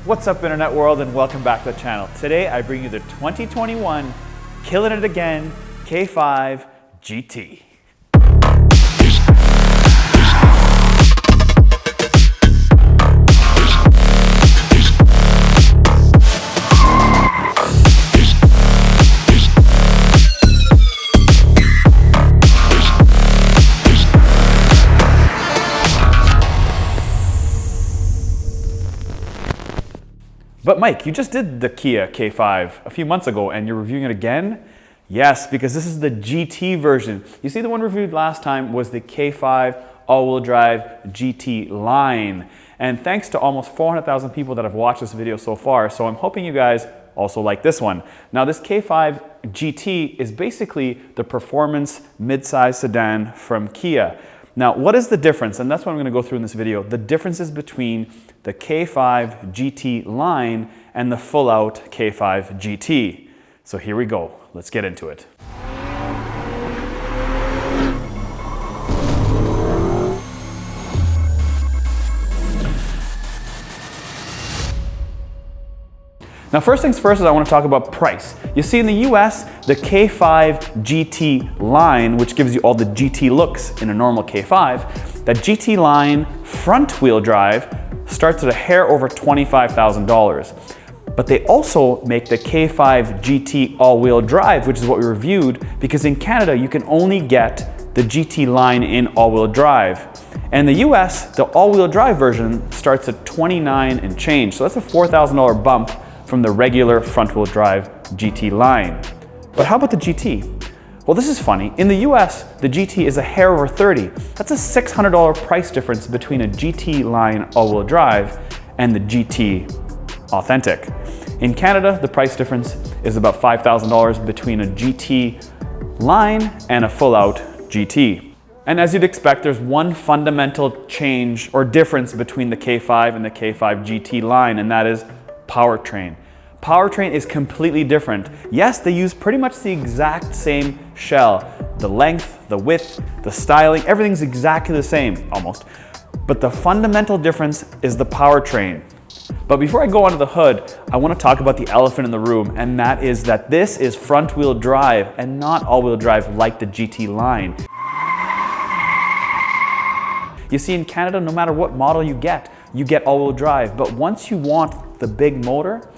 What's up, internet world, and welcome back to the channel. Today I bring you the 2021 Killing It Again K5 GT. But Mike, you just did the Kia K5 a few months ago and you're reviewing it again? Yes, because this is the GT version. You see, the one reviewed last time was the K5 all-wheel drive GT line. And thanks to almost 400,000 people that have watched this video so far, so I'm hoping you guys also like this one. Now, this K5 GT is basically the performance mid-size sedan from Kia. Now, what is the difference? And that's what I'm going to go through in this video. The differences between the K5 GT line and the full-out K5 GT. So here we go. Let's get into it. Now, first things first is I want to talk about price. You see, in the US, the K5 GT line, which gives you all the GT looks in a normal K5, that GT line front wheel drive starts at a hair over $25,000. But they also make the K5 GT all-wheel drive, which is what we reviewed, because in Canada, you can only get the GT line in all-wheel drive. And in the US, the all-wheel drive version starts at $29,000 and change. So that's a $4,000 bump from the regular front-wheel drive GT line. But how about the GT? Well, this is funny. In the US, the GT is a hair over $30,000. That's a $600 price difference between a GT line all-wheel drive and the GT Authentic. In Canada, the price difference is about $5,000 between a GT line and a full-out GT. And as you'd expect, there's one fundamental change or difference between the K5 and the K5 GT line, and that is powertrain. Powertrain is completely different. Yes, they use pretty much the exact same shell. The length, the width, the styling, everything's exactly the same, almost. But the fundamental difference is the powertrain. But before I go under the hood, I want to talk about the elephant in the room, and that is that this is front-wheel drive and not all-wheel drive like the GT line. You see, in Canada, no matter what model you get all-wheel drive. But once you want the big motor,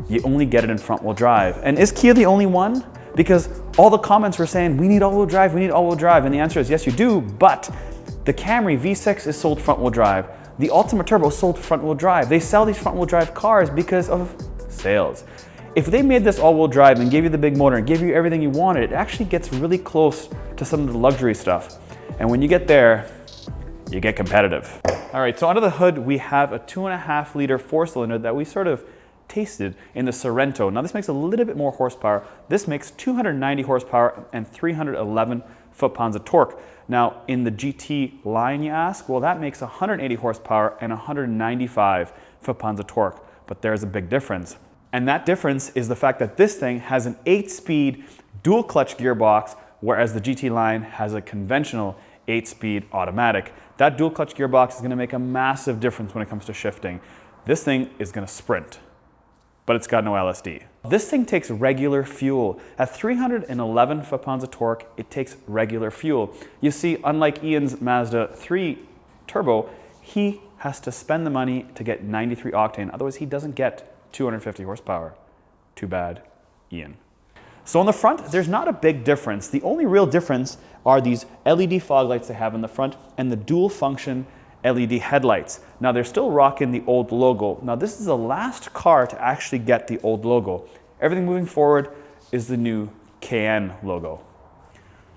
you only get it in front-wheel drive. And is Kia the only one? Because all the comments were saying, we need all-wheel drive, we need all-wheel drive. And the answer is, yes, you do, but the Camry V6 is sold front-wheel drive. The Altima Turbo is sold front-wheel drive. They sell these front-wheel drive cars because of sales. If they made this all-wheel drive and gave you the big motor and gave you everything you wanted, it actually gets really close to some of the luxury stuff. And when you get there, you get competitive. All right, so under the hood, we have a 2.5 liter four-cylinder that we sort of tasted in the Sorento. Now, this makes a little bit more horsepower. This makes 290 horsepower and 311 foot-pounds of torque. Now, in the GT line, you ask, well, that makes 180 horsepower and 195 foot-pounds of torque. But there's a big difference. And that difference is the fact that this thing has an 8-speed dual-clutch gearbox, whereas the GT line has a conventional 8-speed automatic. That dual-clutch gearbox is going to make a massive difference when it comes to shifting. This thing is going to sprint, but it's got no LSD. This thing takes regular fuel. At 311 foot-pounds of torque, it takes regular fuel. You see, unlike Ian's Mazda 3 Turbo, he has to spend the money to get 93 octane. Otherwise, he doesn't get 250 horsepower. Too bad, Ian. So on the front, there's not a big difference. The only real difference are these LED fog lights they have in the front and the dual function LED headlights. Now, they're still rocking the old logo. Now, this is the last car to actually get the old logo. Everything moving forward is the new KN logo.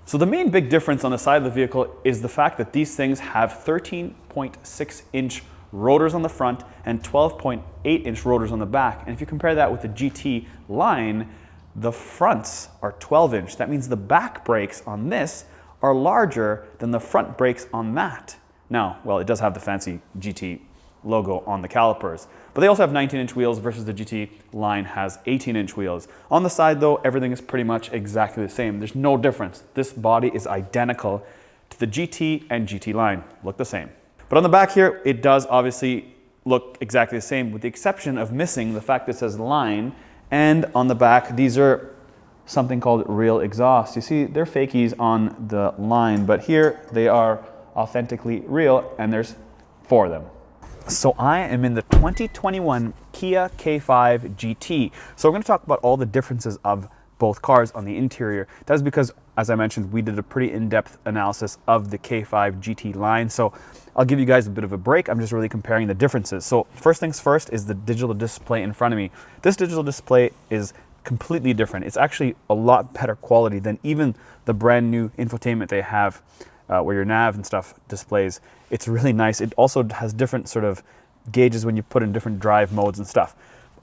So the main big difference on the side of the vehicle is the fact that these things have 13.6-inch rotors on the front and 12.8-inch rotors on the back. And if you compare that with the GT line, the fronts are 12-inch. That means the back brakes on this are larger than the front brakes on that. Now, well, it does have the fancy GT logo on the calipers, but they also have 19-inch wheels versus the GT line has 18-inch wheels. On the side though, everything is pretty much exactly the same. There's no difference. This body is identical to the GT and GT line. Look the same. But on the back here, it does obviously look exactly the same with the exception of missing the fact that it says line, and on the back these are something called real exhaust. You see they're fakies on the line, but here they are authentically real, and there's 4 of them. So I am in the 2021 Kia K5 GT. So we're going to talk about all the differences of both cars on the interior. That is because, as I mentioned, we did a pretty in-depth analysis of the K5 GT line. So I'll give you guys a bit of a break. I'm just really comparing the differences. So first things first is the digital display in front of me. This digital display is completely different. It's actually a lot better quality than even the brand new infotainment they have where your nav and stuff displays. It's really nice. It also has different sort of gauges when you put in different drive modes and stuff.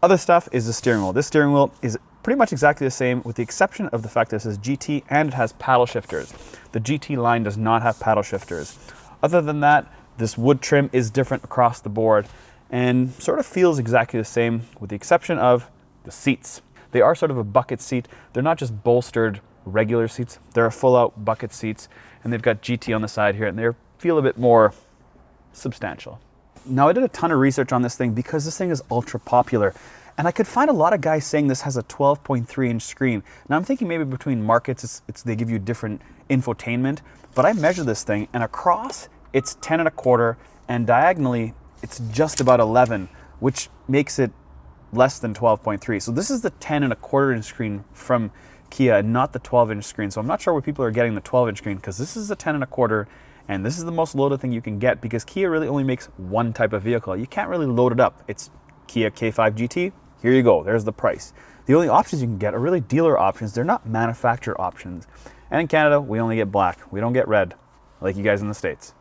Other stuff is the steering wheel. This steering wheel is pretty much exactly the same with the exception of the fact that it says GT and it has paddle shifters. The GT line does not have paddle shifters. Other than that, this wood trim is different across the board and sort of feels exactly the same with the exception of the seats. They are sort of a bucket seat. They're not just bolstered regular seats. They're a full-out bucket seats, and they've got GT on the side here, and they feel a bit more substantial. Now, I did a ton of research on this thing because this thing is ultra popular, and I could find a lot of guys saying this has a 12.3-inch screen. Now, I'm thinking maybe between markets, they give you different infotainment, but I measured this thing, and across, it's 10.25, and diagonally, it's just about 11, which makes it less than 12.3. So this is the 10.25-inch screen from Kia, not the 12-inch screen. So I'm not sure where people are getting the 12-inch screen because this is a 10.25, and this is the most loaded thing you can get because Kia really only makes one type of vehicle. You can't really load it up. It's Kia K5 GT. Here you go. There's the price. The only options you can get are really dealer options. They're not manufacturer options. And in Canada, we only get black. We don't get red like you guys in the States.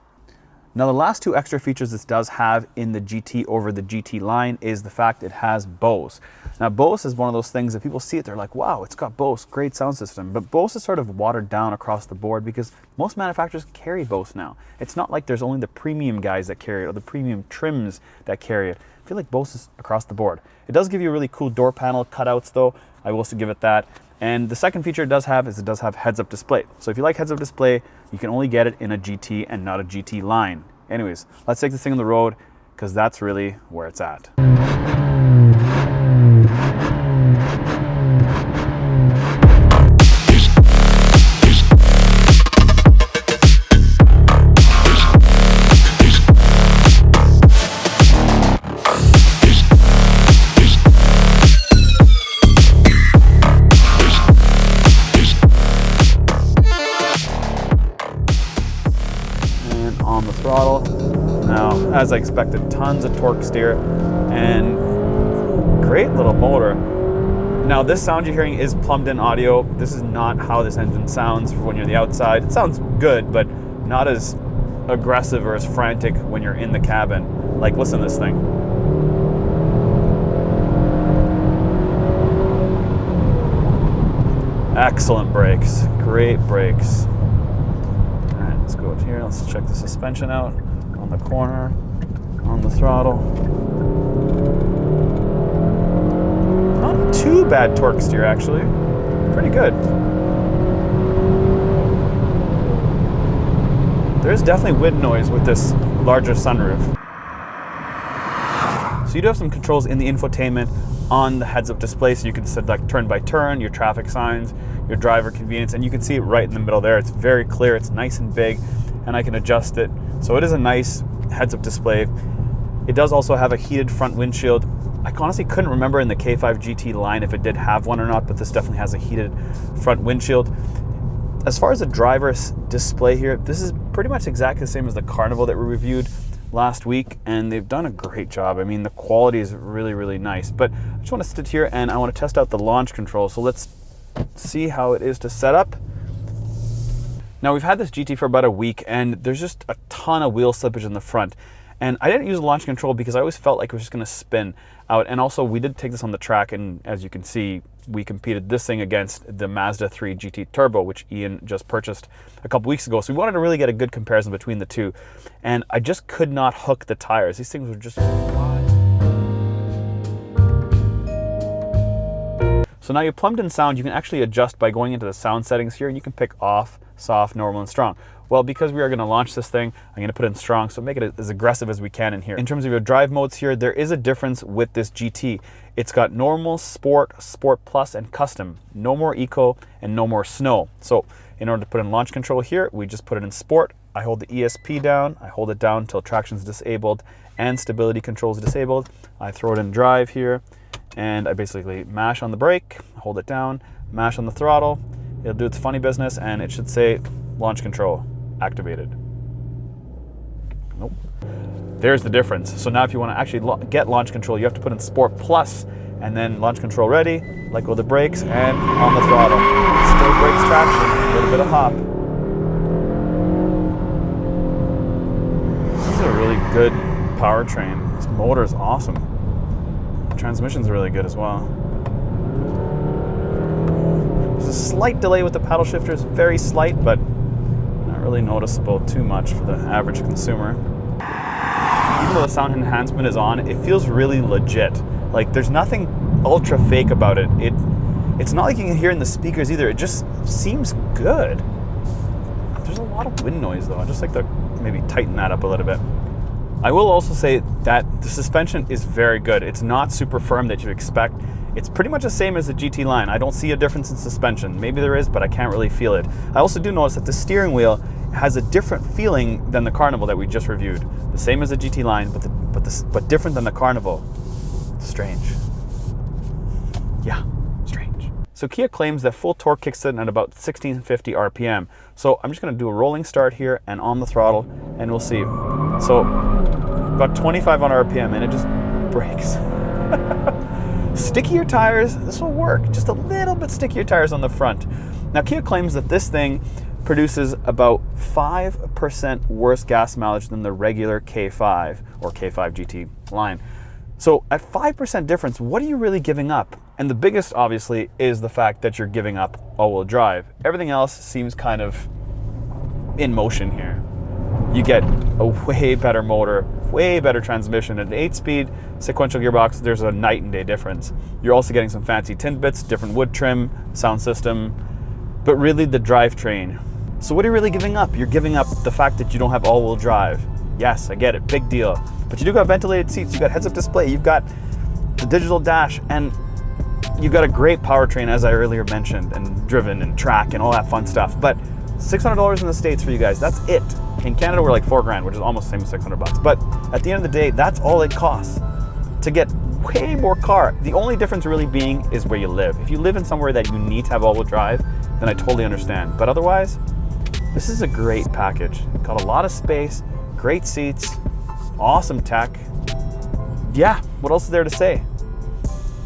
Now, the last 2 extra features this does have in the GT over the GT line is the fact it has Bose. Now, Bose is one of those things that people see it, they're like, wow, it's got Bose, great sound system. But Bose is sort of watered down across the board because most manufacturers carry Bose now. It's not like there's only the premium guys that carry it or the premium trims that carry it. I feel like Bose is across the board. It does give you really cool door panel cutouts though. I will also give it that. And the second feature it does have is it does have heads-up display. So if you like heads-up display, you can only get it in a GT and not a GT line. Anyways, let's take this thing on the road because that's really where it's at. On the throttle. Now, as I expected, tons of torque steer and great little motor. Now, this sound you're hearing is plumbed in audio. This is not how this engine sounds when you're on the outside. It sounds good, but not as aggressive or as frantic when you're in the cabin. Like, listen to this thing. Excellent brakes, great brakes. Let's go up here, let's check the suspension out on the corner, on the throttle. Not too bad torque steer actually, pretty good. There's definitely wind noise with this larger sunroof. So you do have some controls in the infotainment on the heads-up display, so you can select turn by turn, your traffic signs, your driver convenience, and you can see it right in the middle there. It's very clear, it's nice and big, and I can adjust it. So it is a nice heads-up display. It does also have a heated front windshield. I honestly couldn't remember in the K5 GT line if it did have one or not, but this definitely has a heated front windshield. As far as the driver's display here, this is pretty much exactly the same as the Carnival that we reviewed last week, and they've done a great job. I mean, the quality is really, really nice. But I just want to sit here and I want to test out the launch control. So let's see how it is to set up. Now, we've had this GT for about a week, and there's just a ton of wheel slippage in the front. And I didn't use the launch control because I always felt like it was just going to spin out. And also, we did take this on the track, and as you can see, we competed this thing against the Mazda 3 GT Turbo, which Ian just purchased a couple weeks ago. So we wanted to really get a good comparison between the two. And I just could not hook the tires. These things were just flying. So now your plumbed in sound, you can actually adjust by going into the sound settings here, and you can pick off soft, normal, and strong. Well, because we are going to launch this thing, I'm going to put it in strong, so make it as aggressive as we can in here. In terms of your drive modes here, there is a difference with this GT. It's got normal, sport, sport plus, and custom. No more eco and no more snow. So in order to put in launch control here, we just put it in sport. I hold the ESP down. I hold it down until traction is disabled and stability control is disabled. I throw it in drive here, and I basically mash on the brake, hold it down, mash on the throttle. It'll do its funny business, and it should say launch control activated. Nope. There's the difference. So now if you want to actually get launch control, you have to put in Sport Plus, and then launch control ready, let go of the brakes, and on the throttle. Still brakes traction, a little bit of hop. This is a really good powertrain. This motor is awesome. The transmission's really good as well. There's a slight delay with the paddle shifters, very slight, but not really noticeable too much for the average consumer. Even though the sound enhancement is on, it feels really legit. Like, there's nothing ultra fake about it. It's not like you can hear in the speakers either. It just seems good. There's a lot of wind noise though. I'd just like to maybe tighten that up a little bit. I will also say that the suspension is very good. It's not super firm that you expect. It's pretty much the same as the GT line. I don't see a difference in suspension. Maybe there is, but I can't really feel it. I also do notice that the steering wheel has a different feeling than the Carnival that we just reviewed. The same as the GT line, but different than the Carnival. Strange. Yeah, strange. So Kia claims that full torque kicks in at about 1650 RPM. So I'm just gonna do a rolling start here and on the throttle, and we'll see. So about 25 on RPM, and it just brakes. Stickier tires, this will work. Just a little bit stickier tires on the front. Now Kia claims that this thing produces about 5% worse gas mileage than the regular K5 or K5 GT line. So at 5% difference, what are you really giving up? And the biggest, obviously, is the fact that you're giving up all-wheel drive. Everything else seems kind of in motion here. You get a way better motor, way better transmission. An 8-speed sequential gearbox, there's a night and day difference. You're also getting some fancy tin bits, different wood trim, sound system, but really the drivetrain. So what are you really giving up? You're giving up the fact that you don't have all-wheel drive. Yes, I get it, big deal. But you do got ventilated seats, you've got heads-up display, you've got the digital dash, and you've got a great powertrain, as I earlier mentioned, and driven and track and all that fun stuff. But $600 in the States for you guys, that's it. In Canada, we're like $4,000, which is almost the same as 600 bucks. But at the end of the day, that's all it costs to get way more car. The only difference really being is where you live. If you live in somewhere that you need to have all-wheel drive, then I totally understand. But otherwise, this is a great package. Got a lot of space, great seats, awesome tech. Yeah, what else is there to say?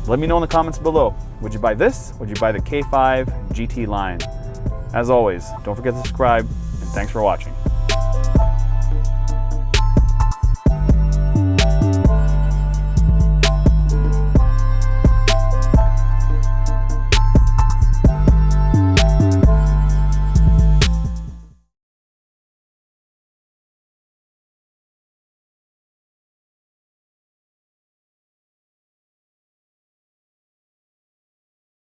Let me know in the comments below. Would you buy this? Would you buy the K5 GT line? As always, don't forget to subscribe, and thanks for watching.